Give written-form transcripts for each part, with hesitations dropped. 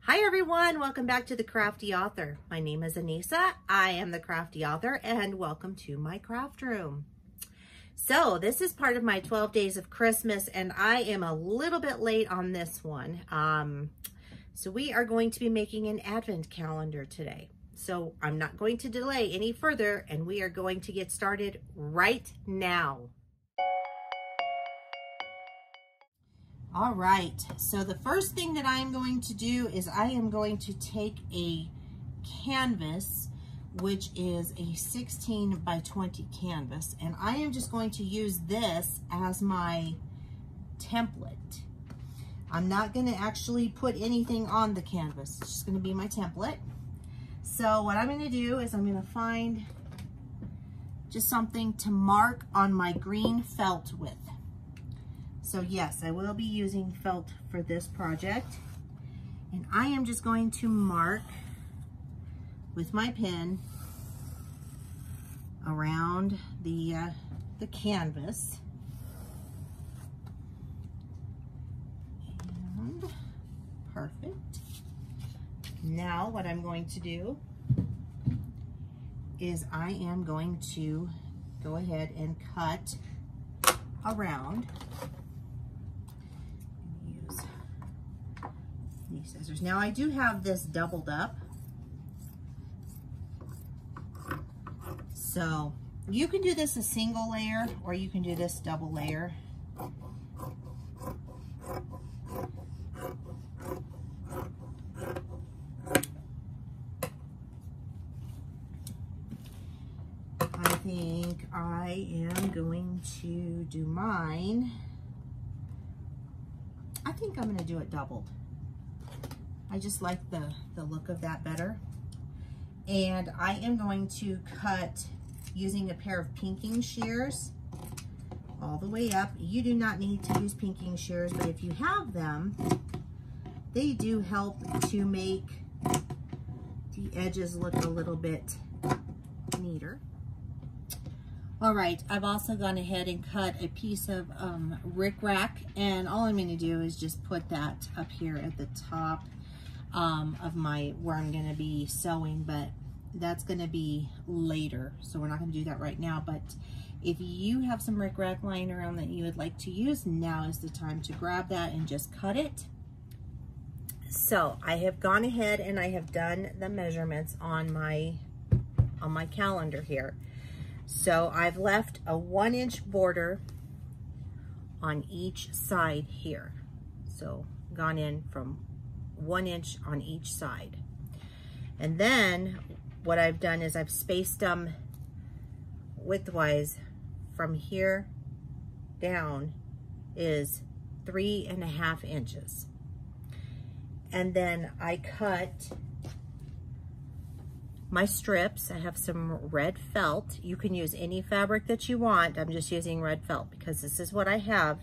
Hi everyone, welcome back to the Crafty Author. My name is Anissa, I am the Crafty Author, and welcome to my craft room. So this is part of my 12 days of Christmas, and I am a little bit late on this one. So we are going to be making an advent calendar today. So I'm not going to delay any further, and we are going to get started right now. All right, so the first thing that I'm going to do is I am going to take a canvas, which is a 16 by 20 canvas, and I am just going to use this as my template. I'm not going to actually put anything on the canvas. It's just going to be my template. So what I'm going to do is I'm going to find just something to mark on my green felt with. So yes, I will be using felt for this project, and I am just going to mark with my pen around the canvas. And perfect. Now what I'm going to do is I am going to go ahead and cut around. These scissors. Now I do have this doubled up, so you can do this a single layer or you can do this double layer. I think I am going to do mine. I think I'm going to do it doubled. I just like the look of that better. And I am going to cut using a pair of pinking shears all the way up. You do not need to use pinking shears, but if you have them, they do help to make the edges look a little bit neater. All right, I've also gone ahead and cut a piece of rickrack, and all I'm going to do is just put that up here at the top of my, where I'm going to be sewing, but that's going to be later, so we're not going to do that right now. But if you have some rickrack lying around that you would like to use, now is the time to grab that and just cut it. So I have gone ahead and I have done the measurements on my calendar here. So I've left a 1-inch border on each side here. So gone in from 1 inch on each side. And then what I've done is I've spaced them widthwise from here down is 3.5 inches. And then I cut my strips. I have some red felt. You can use any fabric that you want. I'm just using red felt because this is what I have.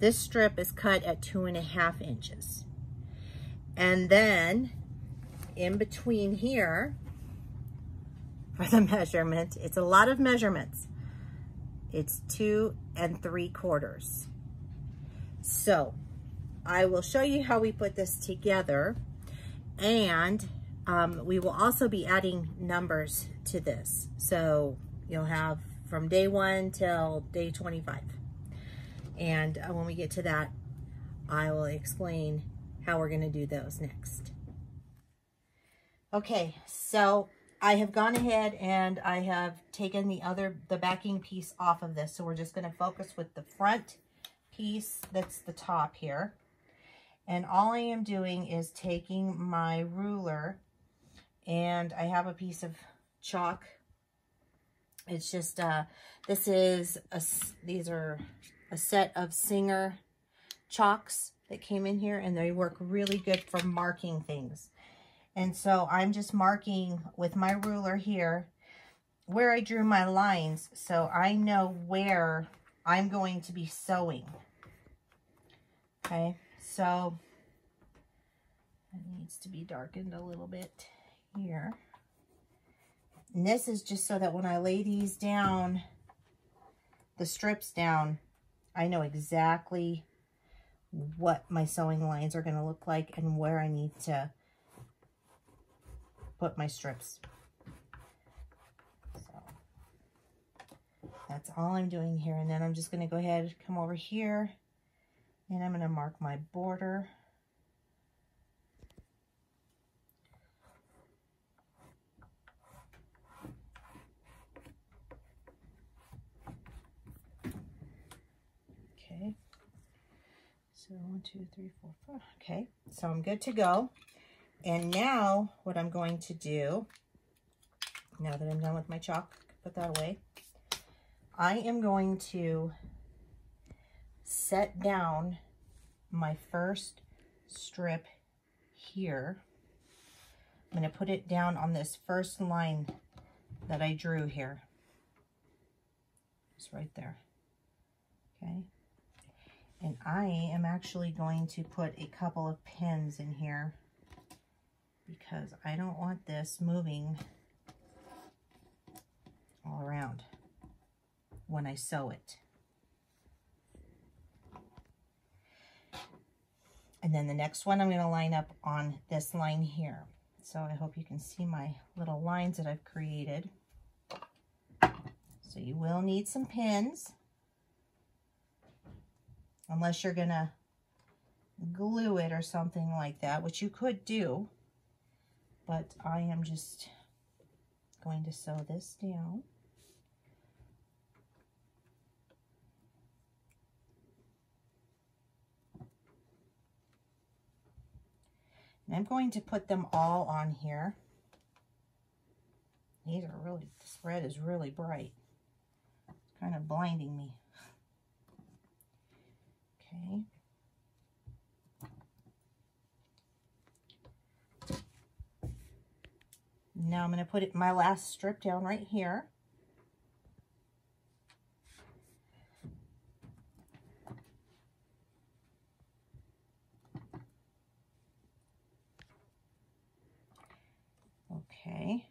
This strip is cut at 2.5 inches. And then in between here for the measurement, it's a lot of measurements. It's 2 3/4. So I will show you how we put this together, and we will also be adding numbers to this. So you'll have from day 1 till day 25. And when we get to that, I will explain how we're going to do those next. Okay, so I have gone ahead and I have taken the backing piece off of this. So we're just going to focus with the front piece that's the top here. And all I am doing is taking my ruler, and I have a piece of chalk. It's just, these are a set of Singer chalks that came in here, and they work really good for marking things. And so I'm just marking with my ruler here where I drew my lines, so I know where I'm going to be sewing. Okay, so it needs to be darkened a little bit here. And this is just so that when I lay these down, the strips down, I know exactly what my sewing lines are going to look like and where I need to put my strips. So that's all I'm doing here. And then I'm just going to go ahead and come over here and I'm going to mark my border. Okay. So 1, 2, 3, 4, 5. Okay, so I'm good to go. And now what I'm going to do, now that I'm done with my chalk, put that away. I am going to set down my first strip here. I'm going to put it down on this first line that I drew here. It's right there. Okay. And I am actually going to put a couple of pins in here because I don't want this moving all around when I sew it. And then the next one I'm going to line up on this line here. So I hope you can see my little lines that I've created. So you will need some pins, unless you're going to glue it or something like that, which you could do. But I am just going to sew this down. And I'm going to put them all on here. These are really, this red is really bright. It's kind of blinding me. Okay. Now I'm going to put my last strip down right here. Okay.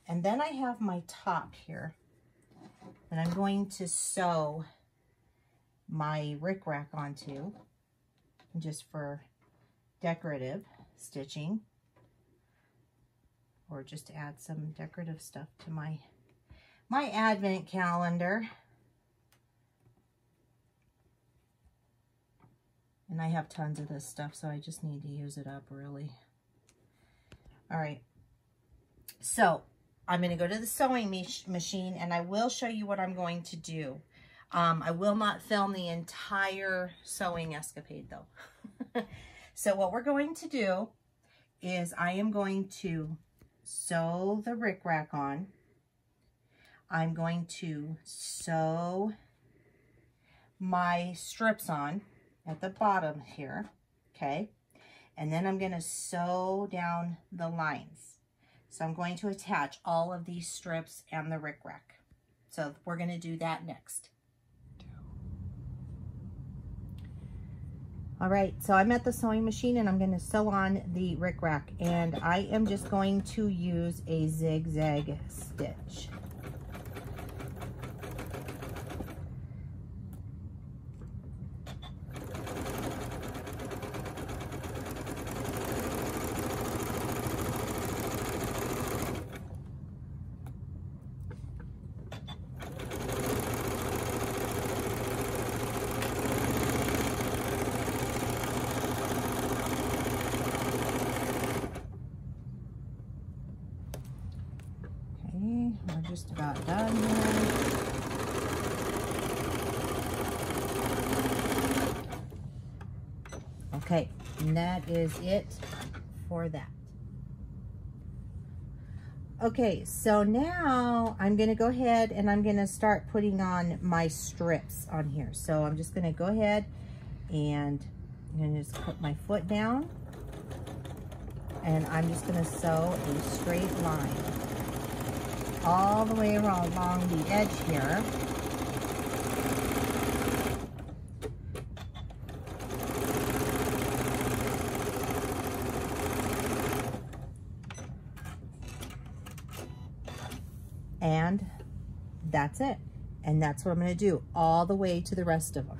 And then I have my top here that I'm going to sew my rickrack onto, just for decorative stitching, or just to add some decorative stuff to my advent calendar. And I have tons of this stuff, so I just need to use it up really. All right, so I'm going to go to the sewing machine and I will show you what I'm going to do. I will not film the entire sewing escapade though. So what we're going to do is I am going to sew the rickrack on. I'm going to sew my strips on at the bottom here, okay? And then I'm going to sew down the lines. So I'm going to attach all of these strips and the rickrack. So we're going to do that next. All right, so I'm at the sewing machine and I'm going to sew on the rickrack, and I am just going to use a zigzag stitch. We're just about done here. Okay, and that is it for that. Okay, so now I'm going to go ahead and I'm going to start putting on my strips on here. So I'm just going to go ahead and I'm going to just put my foot down, and I'm just going to sew a straight line all the way around along the edge here. And that's it. And that's what I'm going to do all the way to the rest of them.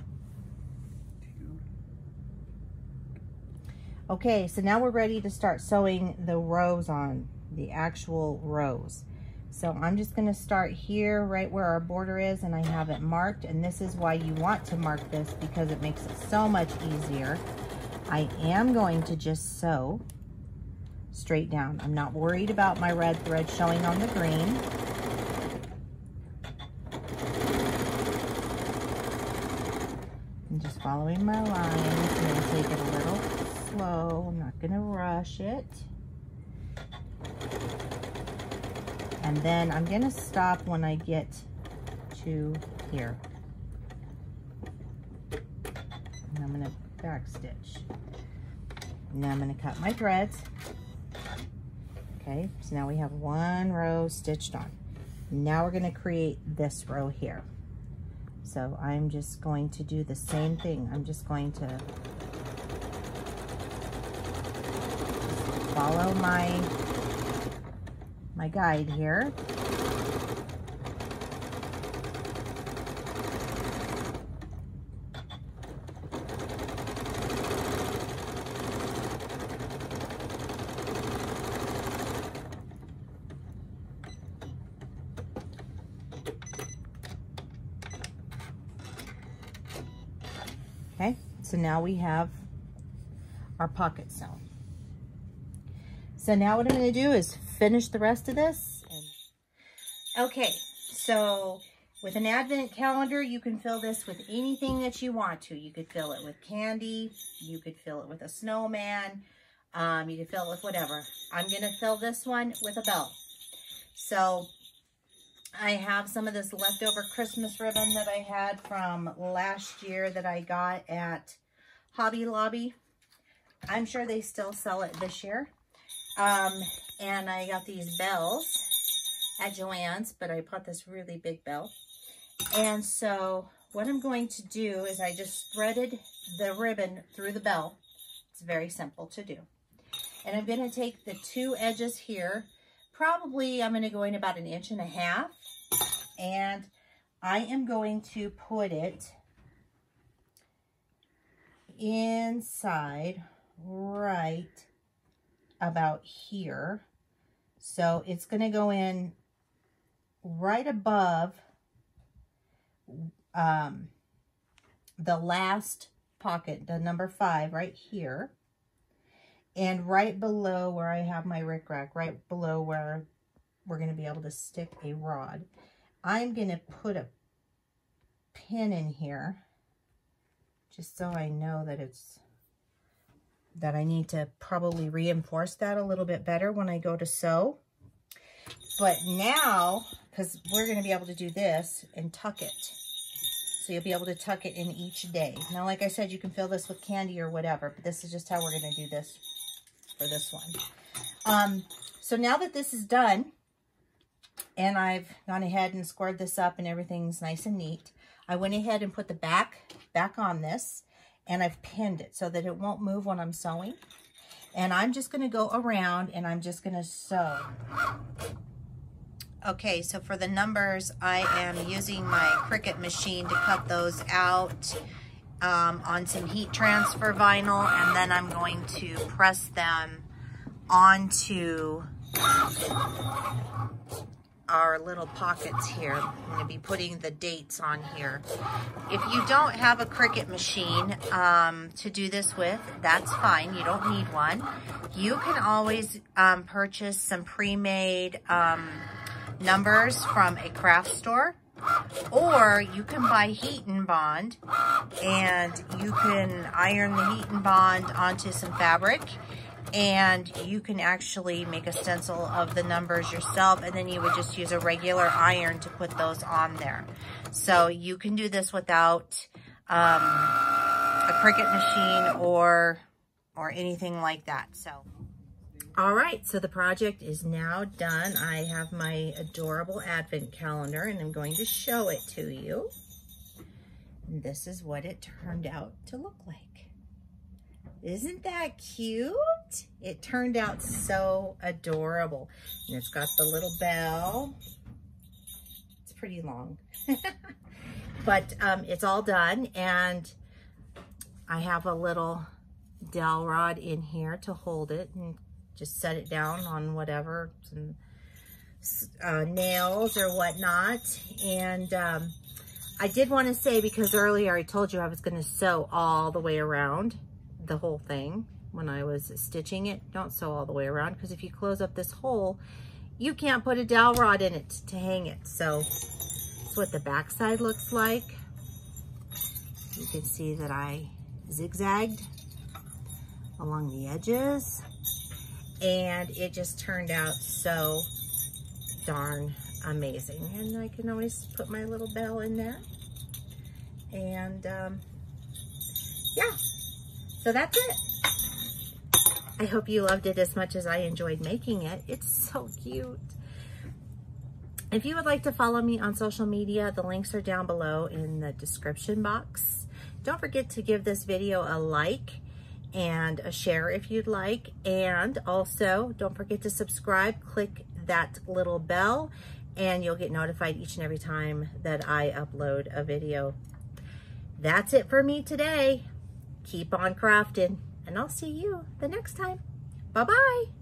Okay, so now we're ready to start sewing the rows on. the actual rows. So I'm just going to start here right where our border is, and I have it marked, and this is why you want to mark this, because it makes it so much easier. I am going to just sew straight down. I'm not worried about my red thread showing on the green. I'm just following my lines. I'm going to take it a little slow. I'm not going to rush it. And then I'm going to stop when I get to here. And I'm going to back stitch. Now I'm going to cut my threads. Okay, so now we have one row stitched on. Now we're going to create this row here. So I'm just going to do the same thing. I'm just going to follow my guide here. Okay, so now we have our pocket sewn. So now what I'm going to do is finish the rest of this. Okay, so with an advent calendar, you can fill this with anything that you want to. You could fill it with candy. You could fill it with a snowman. You could fill it with whatever. I'm going to fill this one with a bell. So I have some of this leftover Christmas ribbon that I had from last year that I got at Hobby Lobby. I'm sure they still sell it this year. And I got these bells at Joann's, but I bought this really big bell. And so what I'm going to do is I just threaded the ribbon through the bell. It's very simple to do. And I'm going to take the two edges here. Probably I'm going to go in about 1.5 inches. And I am going to put it inside right about here. So it's going to go in right above the last pocket, the number 5 right here, and right below where I have my rickrack, right below where we're going to be able to stick a rod. I'm going to put a pin in here just so I know that I need to probably reinforce that a little bit better when I go to sew. But now, because we're going to be able to do this and tuck it. So you'll be able to tuck it in each day. Now, like I said, you can fill this with candy or whatever, but this is just how we're going to do this for this one. So now that this is done, and I've gone ahead and squared this up and everything's nice and neat, I went ahead and put the back on this, and I've pinned it so that it won't move when I'm sewing. And I'm just going to go around and I'm just going to sew. Okay, so for the numbers, I am using my Cricut machine to cut those out on some heat transfer vinyl, and then I'm going to press them onto our little pockets here. I'm going to be putting the dates on here. If you don't have a Cricut machine to do this with, that's fine. You don't need one. You can always purchase some pre-made numbers from a craft store, or you can buy heat and bond, and you can iron the heat and bond onto some fabric, and you can actually make a stencil of the numbers yourself, and then you would just use a regular iron to put those on there. So you can do this without a Cricut machine or anything like that. So, all right, so the project is now done. I have my adorable advent calendar, and I'm going to show it to you. And this is what it turned out to look like. Isn't that cute? It turned out so adorable. And it's got the little bell. It's pretty long. But it's all done, and I have a little dowel rod in here to hold it and just set it down on whatever, some nails or whatnot. And I did want to say, because earlier I told you I was going to sew all the way around the whole thing when I was stitching it. Don't sew all the way around, because if you close up this hole, you can't put a dowel rod in it to hang it. So that's what the back side looks like. You can see that I zigzagged along the edges, and it just turned out so darn amazing. And I can always put my little bell in there. And yeah, so that's it. I hope you loved it as much as I enjoyed making it. It's so cute. If you would like to follow me on social media, the links are down below in the description box. Don't forget to give this video a like and a share if you'd like. And also, don't forget to subscribe. Click that little bell, and you'll get notified each and every time that I upload a video. That's it for me today. Keep on crafting, and I'll see you the next time. Bye-bye.